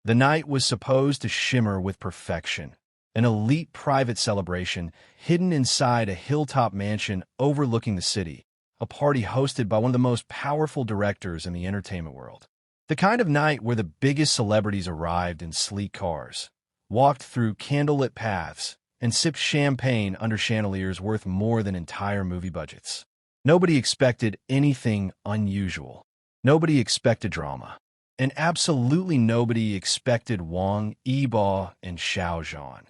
The night was supposed to shimmer with perfection, an elite private celebration hidden inside a hilltop mansion overlooking the city, a party hosted by one of the most powerful directors in the entertainment world. The kind of night where the biggest celebrities arrived in sleek cars, walked through candlelit paths, and sipped champagne under chandeliers worth more than entire movie budgets. Nobody expected anything unusual. Nobody expected drama. And absolutely nobody expected Wang, Yibo, and Xiao Zhan,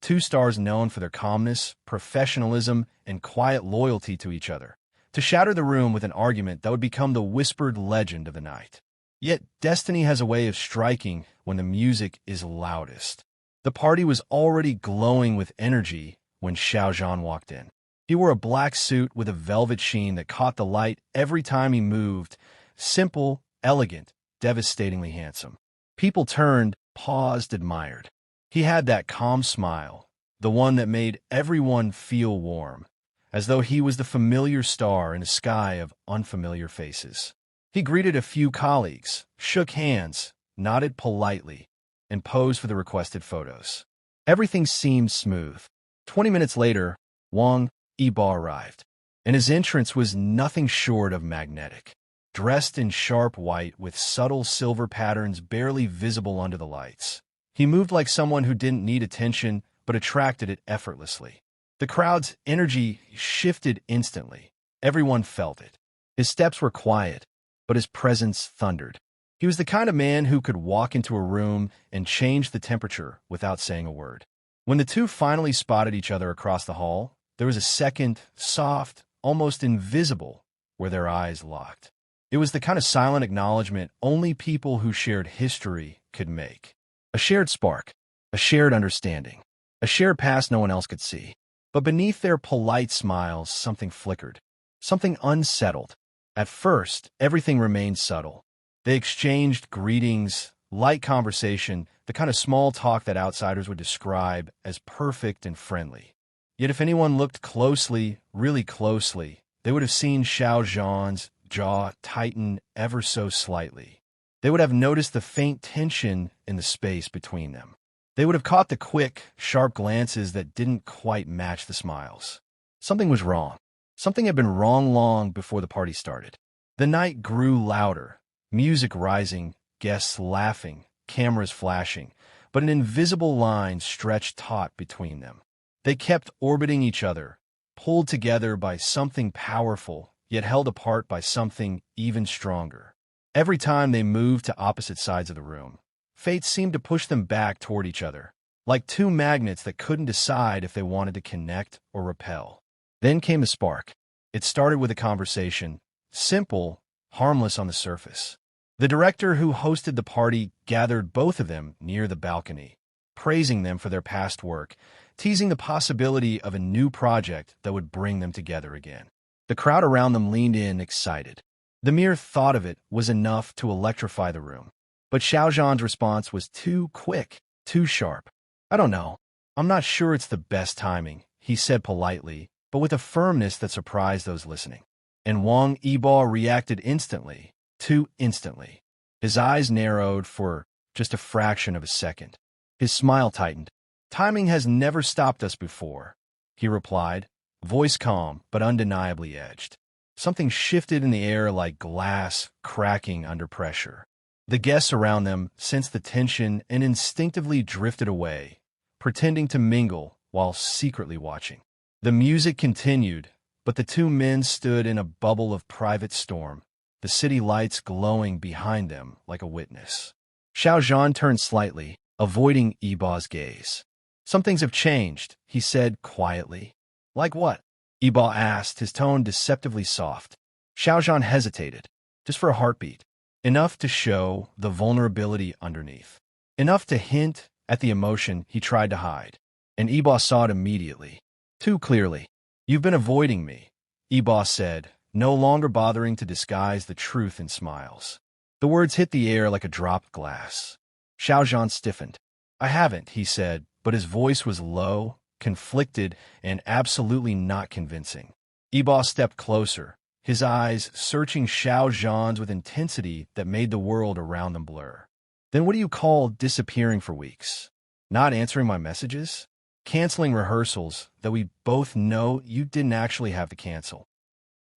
two stars known for their calmness, professionalism, and quiet loyalty to each other, to shatter the room with an argument that would become the whispered legend of the night. Yet destiny has a way of striking when the music is loudest. The party was already glowing with energy when Xiao Zhan walked in. He wore a black suit with a velvet sheen that caught the light every time he moved, simple, elegant, devastatingly handsome. People turned, paused, admired. He had that calm smile, the one that made everyone feel warm, as though he was the familiar star in a sky of unfamiliar faces. He greeted a few colleagues, shook hands, nodded politely, and posed for the requested photos. Everything seemed smooth. 20 minutes later, Wang, Yibo arrived, and his entrance was nothing short of magnetic. Dressed in sharp white with subtle silver patterns barely visible under the lights, he moved like someone who didn't need attention but attracted it effortlessly. The crowd's energy shifted instantly. Everyone felt it. His steps were quiet, but his presence thundered. He was the kind of man who could walk into a room and change the temperature without saying a word. When the two finally spotted each other across the hall, there was a second, soft, almost invisible, where their eyes locked. It was the kind of silent acknowledgement only people who shared history could make. A shared spark, a shared understanding, a shared past no one else could see. But beneath their polite smiles, something flickered, something unsettled. At first, everything remained subtle. They exchanged greetings, light conversation, the kind of small talk that outsiders would describe as perfect and friendly. Yet if anyone looked closely, really closely, they would have seen Xiao Zhan's jaw tighten ever so slightly. They would have noticed the faint tension in the space between them. They would have caught the quick, sharp glances that didn't quite match the smiles. Something was wrong. Something had been wrong long before the party started. The night grew louder, music rising, guests laughing, cameras flashing, but an invisible line stretched taut between them. They kept orbiting each other, pulled together by something powerful, yet held apart by something even stronger. Every time they moved to opposite sides of the room, fate seemed to push them back toward each other, like two magnets that couldn't decide if they wanted to connect or repel. Then came a spark. It started with a conversation, simple, harmless on the surface. The director who hosted the party gathered both of them near the balcony, praising them for their past work, teasing the possibility of a new project that would bring them together again. The crowd around them leaned in, excited. The mere thought of it was enough to electrify the room. But Xiao Zhan's response was too quick, too sharp. "I don't know. I'm not sure it's the best timing," he said politely, but with a firmness that surprised those listening. And Wang Yibo reacted instantly, too instantly. His eyes narrowed for just a fraction of a second. His smile tightened. "Timing has never stopped us before," he replied, voice calm but undeniably edged. Something shifted in the air like glass cracking under pressure. The guests around them sensed the tension and instinctively drifted away, pretending to mingle while secretly watching. The music continued, but the two men stood in a bubble of private storm, the city lights glowing behind them like a witness. Xiao Zhan turned slightly, avoiding Yibo's gaze. "Some things have changed," he said quietly. "Like what?" Yibo asked, his tone deceptively soft. Xiao Zhan hesitated, just for a heartbeat. Enough to show the vulnerability underneath. Enough to hint at the emotion he tried to hide. And Yibo saw it immediately, too clearly. "You've been avoiding me," Yibo said, no longer bothering to disguise the truth in smiles. The words hit the air like a dropped glass. Xiao Zhan stiffened. "I haven't," he said, but his voice was low, conflicted, and absolutely not convincing. Yibo stepped closer, his eyes searching Xiao Zhan's with intensity that made the world around them blur. Then what do you call disappearing for weeks? Not answering my messages? Canceling rehearsals that we both know you didn't actually have to cancel.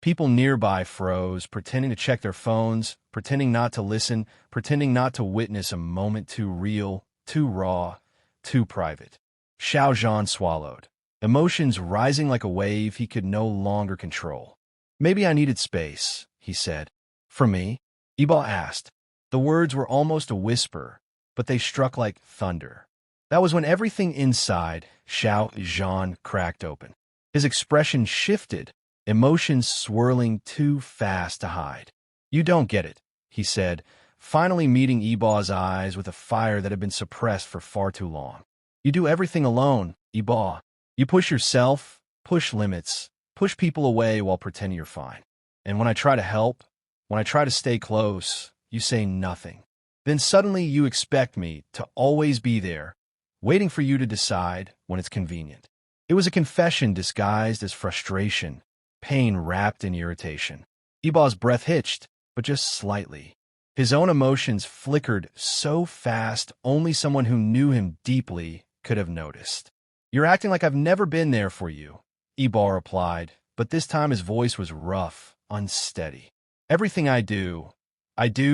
People nearby froze, pretending to check their phones, pretending not to listen, pretending not to witness a moment too real, too raw, too private. Xiao Zhan swallowed, emotions rising like a wave he could no longer control. Maybe I needed space, he said. For me? Yibo asked. The words were almost a whisper, but they struck like thunder. That was when everything inside Xiao Zhan cracked open. His expression shifted, emotions swirling too fast to hide. You don't get it, he said, finally meeting Yibo's eyes with a fire that had been suppressed for far too long. You do everything alone, Yibo. You push yourself, push limits, push people away while pretending you're fine. And when I try to help, when I try to stay close, you say nothing. Then suddenly you expect me to always be there, waiting for you to decide when it's convenient. It was a confession disguised as frustration, pain wrapped in irritation. Yibo's breath hitched, but just slightly. His own emotions flickered so fast only someone who knew him deeply could have noticed. You're acting like I've never been there for you, Yibo replied, but this time his voice was rough, unsteady. Everything I do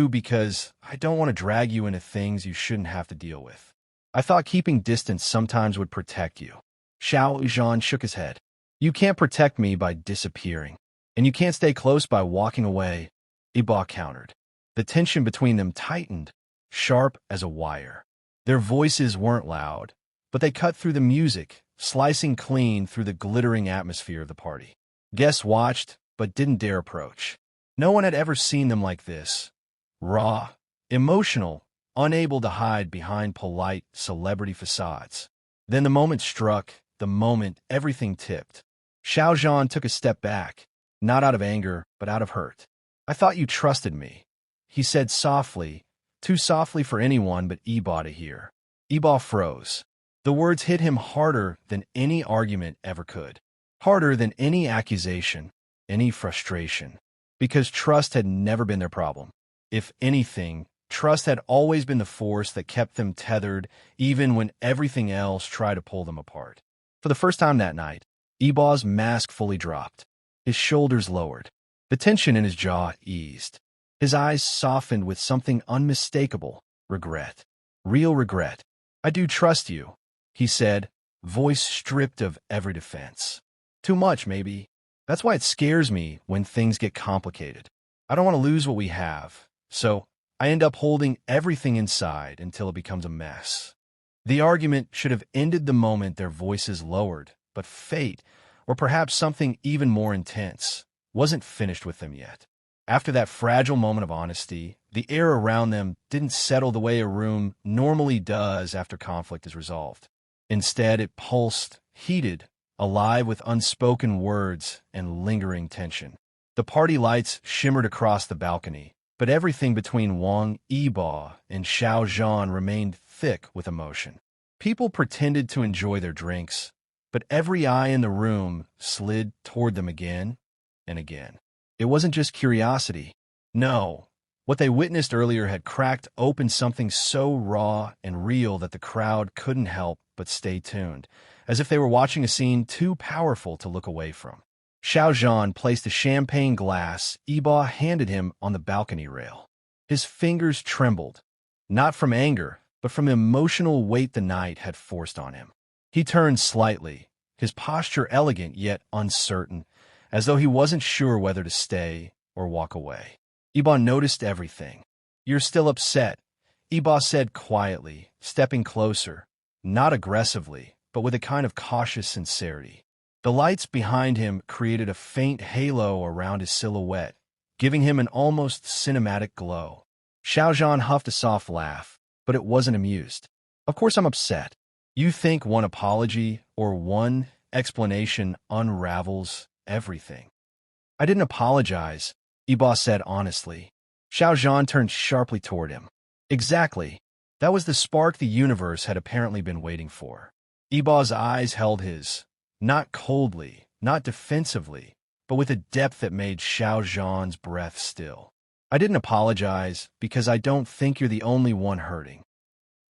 because I don't want to drag you into things you shouldn't have to deal with. I thought keeping distance sometimes would protect you. Xiao Zhan shook his head. You can't protect me by disappearing, and you can't stay close by walking away, Yibo countered. The tension between them tightened, sharp as a wire. Their voices weren't loud, but they cut through the music, slicing clean through the glittering atmosphere of the party. Guests watched, but didn't dare approach. No one had ever seen them like this. Raw, emotional, unable to hide behind polite celebrity facades. Then the moment struck, the moment everything tipped. Xiao Zhan took a step back, not out of anger, but out of hurt. I thought you trusted me, he said softly, too softly for anyone but Yibo to hear. Yibo froze. The words hit him harder than any argument ever could, harder than any accusation, any frustration, because trust had never been their problem. If anything, trust had always been the force that kept them tethered, even when everything else tried to pull them apart. For the first time that night, Yibo's mask fully dropped. His shoulders lowered. The tension in his jaw eased. His eyes softened with something unmistakable, regret. Real regret. I do trust you, he said, voice stripped of every defense. Too much, maybe. That's why it scares me when things get complicated. I don't want to lose what we have, so I end up holding everything inside until it becomes a mess. The argument should have ended the moment their voices lowered, but fate, or perhaps something even more intense, wasn't finished with them yet. After that fragile moment of honesty, the air around them didn't settle the way a room normally does after conflict is resolved. Instead, it pulsed, heated, alive with unspoken words and lingering tension. The party lights shimmered across the balcony, but everything between Wang, Yibo, and Xiao Zhan remained thick with emotion. People pretended to enjoy their drinks, but every eye in the room slid toward them again and again. It wasn't just curiosity. No, what they witnessed earlier had cracked open something so raw and real that the crowd couldn't help but stay tuned, as if they were watching a scene too powerful to look away from. Xiao Zhan placed a champagne glass Yibo handed him on the balcony rail. His fingers trembled, not from anger, but from the emotional weight the night had forced on him. He turned slightly, his posture elegant yet uncertain, as though he wasn't sure whether to stay or walk away. Yibo noticed everything. You're still upset, Yibo said quietly, stepping closer, not aggressively, but with a kind of cautious sincerity. The lights behind him created a faint halo around his silhouette, giving him an almost cinematic glow. Xiao Zhan huffed a soft laugh, but it wasn't amused. Of course I'm upset. You think one apology or one explanation unravels everything. I didn't apologize, Yibo said honestly. Xiao Zhan turned sharply toward him. Exactly. That was the spark the universe had apparently been waiting for. Yibo's eyes held his, not coldly, not defensively, but with a depth that made Xiao Zhan's breath still. I didn't apologize because I don't think you're the only one hurting.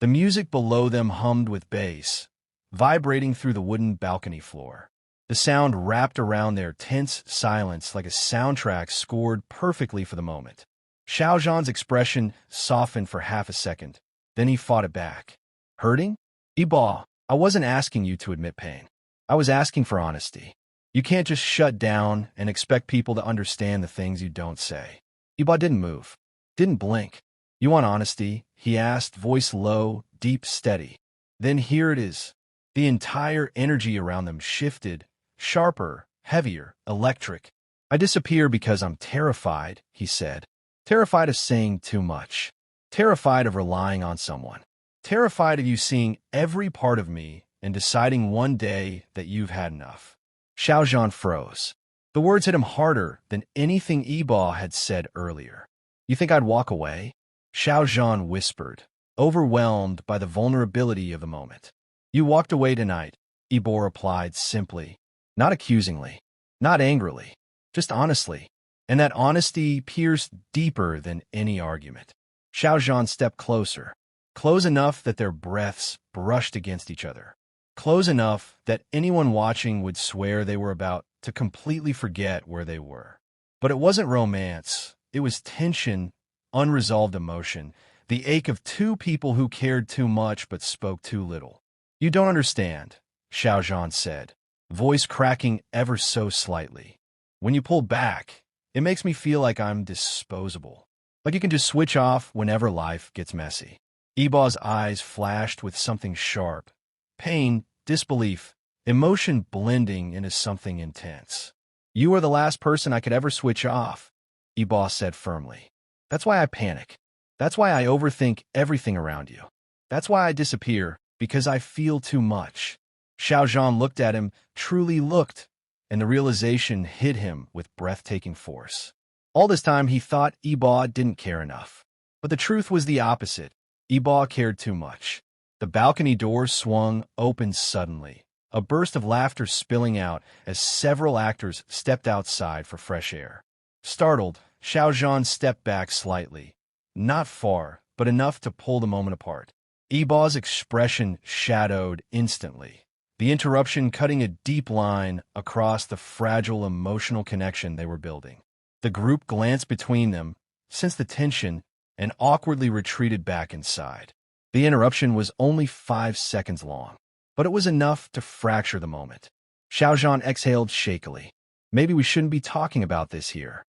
The music below them hummed with bass, vibrating through the wooden balcony floor. The sound wrapped around their tense silence like a soundtrack scored perfectly for the moment. Xiao Zhan's expression softened for half a second. Then he fought it back. Hurting? Yibo, I wasn't asking you to admit pain. I was asking for honesty. You can't just shut down and expect people to understand the things you don't say. Yibo didn't move, didn't blink. You want honesty? He asked, voice low, deep, steady. Then here it is. The entire energy around them shifted, sharper, heavier, electric. I disappear because I'm terrified, he said. Terrified of saying too much. Terrified of relying on someone. Terrified of you seeing every part of me and deciding one day that you've had enough. Xiao Zhan froze. The words hit him harder than anything Yibo had said earlier. You think I'd walk away? Xiao Zhan whispered, overwhelmed by the vulnerability of the moment. You walked away tonight, Yibo replied simply, not accusingly, not angrily, just honestly. And that honesty pierced deeper than any argument. Xiao Zhan stepped closer, close enough that their breaths brushed against each other, close enough that anyone watching would swear they were about to completely forget where they were. But it wasn't romance, it was tension, unresolved emotion, the ache of two people who cared too much but spoke too little. You don't understand, Xiao Zhan said, voice cracking ever so slightly. When you pull back, it makes me feel like I'm disposable, like you can just switch off whenever life gets messy. Yibo's eyes flashed with something sharp, pain, disbelief, emotion blending into something intense. You are the last person I could ever switch off, Yibo said firmly. That's why I panic. That's why I overthink everything around you. That's why I disappear, because I feel too much. Xiao Zhan looked at him, truly looked, and the realization hit him with breathtaking force. All this time he thought Yibo didn't care enough. But the truth was the opposite. Yibo cared too much. The balcony door swung open suddenly, a burst of laughter spilling out as several actors stepped outside for fresh air. Startled, Xiao Zhan stepped back slightly. Not far, but enough to pull the moment apart. Yibo's expression shadowed instantly, the interruption cutting a deep line across the fragile emotional connection they were building. The group glanced between them, sensed the tension, and awkwardly retreated back inside. The interruption was only 5 seconds long, but it was enough to fracture the moment. Xiao Zhan exhaled shakily. Maybe we shouldn't be talking about this here.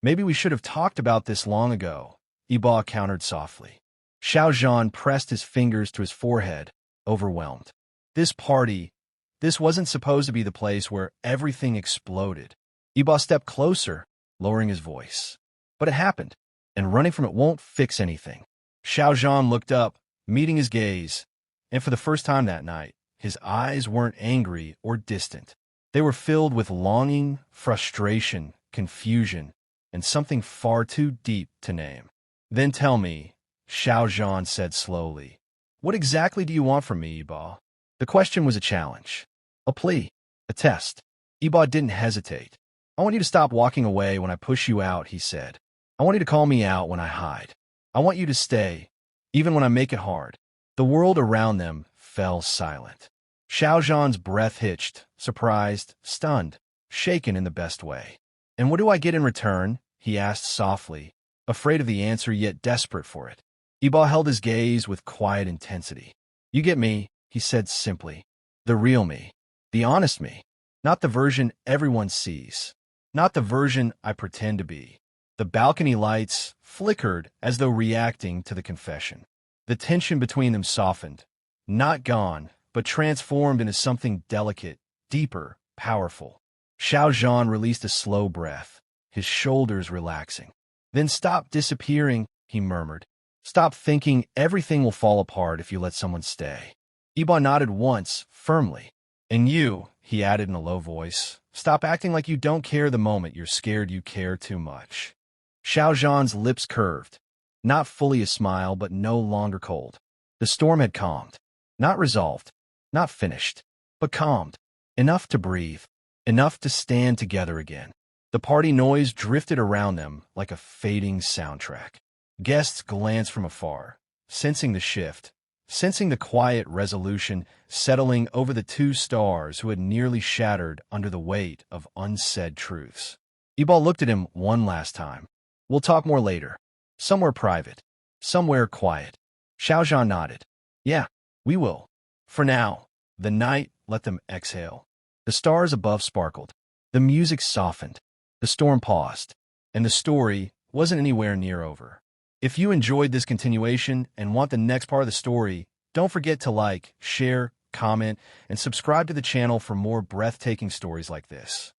Maybe we should have talked about this long ago, Yibo countered softly. Xiao Zhan pressed his fingers to his forehead, overwhelmed. This wasn't supposed to be the place where everything exploded. Yibo stepped closer, lowering his voice. But it happened, and running from it won't fix anything. Xiao Zhan looked up, meeting his gaze, and for the first time that night, his eyes weren't angry or distant. They were filled with longing, frustration, confusion, and something far too deep to name. Then tell me, Xiao Zhan said slowly, what exactly do you want from me, Yibo? The question was a challenge, a plea, a test. Yibo didn't hesitate. I want you to stop walking away when I push you out, he said. I want you to call me out when I hide. I want you to stay, even when I make it hard. The world around them fell silent. Xiao Zhan's breath hitched, surprised, stunned, shaken in the best way. And what do I get in return? He asked softly, afraid of the answer yet desperate for it. Yibo held his gaze with quiet intensity. You get me, he said simply. The real me. The honest me. Not the version everyone sees. Not the version I pretend to be. The balcony lights flickered as though reacting to the confession. The tension between them softened. Not gone, but transformed into something delicate, deeper, powerful. Xiao Zhan released a slow breath, his shoulders relaxing. Then stop disappearing, he murmured. Stop thinking everything will fall apart if you let someone stay. Yibo nodded once, firmly. And you, he added in a low voice, stop acting like you don't care the moment you're scared you care too much. Xiao Zhan's lips curved. Not fully a smile, but no longer cold. The storm had calmed. Not resolved, not finished, but calmed. Enough to breathe. Enough to stand together again. The party noise drifted around them like a fading soundtrack. Guests glanced from afar, sensing the shift, sensing the quiet resolution settling over the two stars who had nearly shattered under the weight of unsaid truths. Yibo looked at him one last time. We'll talk more later. Somewhere private. Somewhere quiet. Xiao Zhan nodded. Yeah, we will. For now, the night let them exhale. The stars above sparkled. The music softened. The storm paused. And the story wasn't anywhere near over. If you enjoyed this continuation and want the next part of the story, don't forget to like, share, comment, and subscribe to the channel for more breathtaking stories like this.